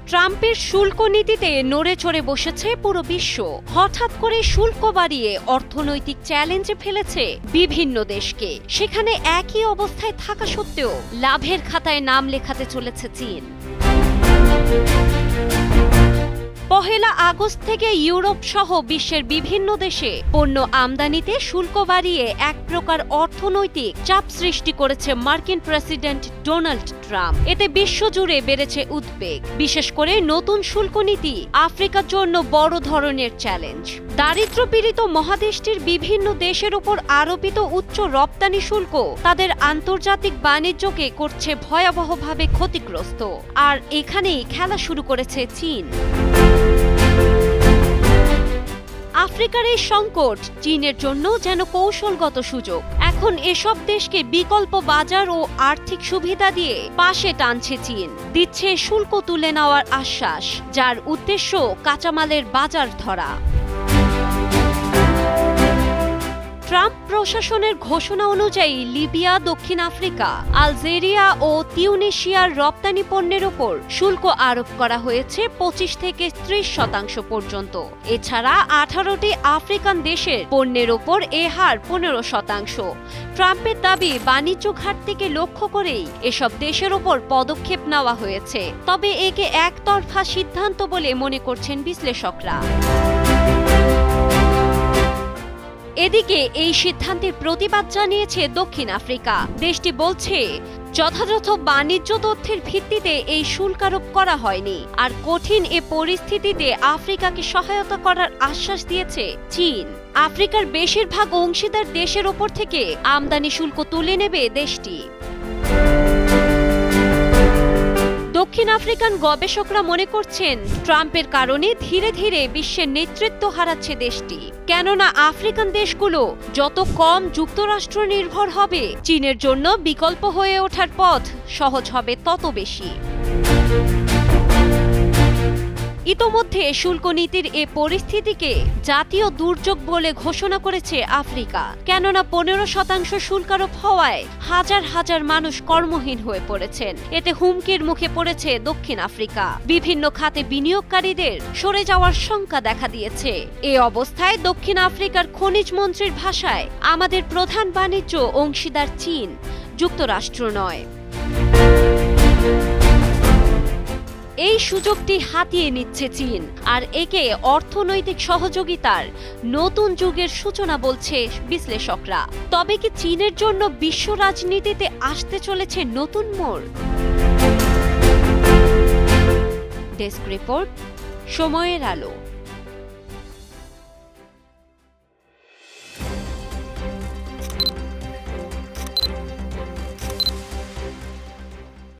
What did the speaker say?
ট্রাম্পের শুল্ক নীতিতে নড়েচড়ে বসেছে পুরো বিশ্ব। হঠাৎ করে শুল্ক বাড়িয়ে অর্থনৈতিক চ্যালেঞ্জে ফেলেছে বিভিন্ন দেশকে। সেখানে একই অবস্থায় থাকা সত্ত্বেও লাভের খাতায় নাম লেখাতে চলেছে চীন। পহেলা আগস্ট থেকে ইউরোপ সহ বিশ্বের বিভিন্ন দেশে পণ্য আমদানিতে শুল্ক বাড়িয়ে এক প্রকার অর্থনৈতিক চাপ সৃষ্টি করেছে মার্কিন প্রেসিডেন্ট ডোনাল্ড ট্রাম্প। এতে বিশ্বজুড়ে বেড়েছে উদ্বেগ। বিশেষ করে নতুন শুল্ক নীতি আফ্রিকার জন্য বড় ধরনের চ্যালেঞ্জ। দারিদ্র্যপীড়িত মহাদেশটির বিভিন্ন দেশের উপর আরোপিত উচ্চ রপ্তানি শুল্ক তাদের আন্তর্জাতিক বাণিজ্যকে করছে ভয়াবহভাবে ক্ষতিগ্রস্ত। আর এখানেই খেলা শুরু করেছে চীন। আফ্রিকার এই সংকট চীনের জন্য যেন কৌশলগত সুযোগ। এখন এসব দেশকে বিকল্প বাজার ও আর্থিক সুবিধা দিয়ে পাশে টানছে চীন, দিচ্ছে শুল্ক তুলে নেওয়ার আশ্বাস, যার উদ্দেশ্য কাঁচামালের বাজার ধরা। ট্রাম্প প্রশাসনের ঘোষণা অনুযায়ী লিবিয়া, দক্ষিণ আফ্রিকা, আলজেরিয়া ও তিউনিশিয়ার রপ্তানি পণ্যের ওপর শুল্ক আরোপ করা হয়েছে 25 থেকে 30% পর্যন্ত। এছাড়া 18টি আফ্রিকান দেশের পণ্যের ওপর এ হার 15%। ট্রাম্পের দাবি, বাণিজ্য ঘাটতিকে লক্ষ্য করেই এসব দেশের ওপর পদক্ষেপ নেওয়া হয়েছে। তবে একে একতরফা সিদ্ধান্ত বলে মনে করছেন বিশ্লেষকরা। এদিকে এই সিদ্ধান্তের প্রতিবাদ জানিয়েছে দক্ষিণ আফ্রিকা। দেশটি বলছে, যথাযথ বাণিজ্য তথ্যের ভিত্তিতে এই শুল্ক আরোপ করা হয়নি। আর কঠিন এ পরিস্থিতিতে আফ্রিকাকে সহায়তা করার আশ্বাস দিয়েছে চীন। আফ্রিকার বেশিরভাগ অংশীদার দেশের ওপর থেকে আমদানি শুল্ক তুলে নেবে দেশটি। দক্ষিণ আফ্রিকান গবেষকরা মনে করছেন, ট্রাম্পের কারণে ধীরে ধীরে বিশ্বের নেতৃত্ব হারাচ্ছে দেশটি। কেননা আফ্রিকান দেশগুলো যত কম যুক্তরাষ্ট্র নির্ভর হবে, চীনের জন্য বিকল্প হয়ে ওঠার পথ সহজ হবে তত বেশি। ইতোমধ্যে শুল্ক নীতির এ পরিস্থিতিকে জাতীয় দুর্যোগ বলে ঘোষণা করেছে আফ্রিকা। কেননা 15% শুল্ক আরোপ হওয়ায় হাজার হাজার মানুষ কর্মহীন হয়ে পড়েছেন। এতে হুমকির মুখে পড়েছে দক্ষিণ আফ্রিকা। বিভিন্ন খাতে বিনিয়োগকারীদের সরে যাওয়ার শঙ্কা দেখা দিয়েছে। এ অবস্থায় দক্ষিণ আফ্রিকার খনিজ মন্ত্রীর ভাষায়, আমাদের প্রধান বাণিজ্য অংশীদার চীন, যুক্তরাষ্ট্র নয়। এই সুযোগটি হাতিয়ে নিচ্ছে চীন, আর একে অর্থনৈতিক সহযোগিতার নতুন যুগের সূচনা বলছে বিশ্লেষকরা। তবে কি চীনের জন্য বিশ্ব রাজনীতিতে আসতে চলেছে নতুন মোড়? ডেস্ক রিপোর্ট, সময়ের আলো।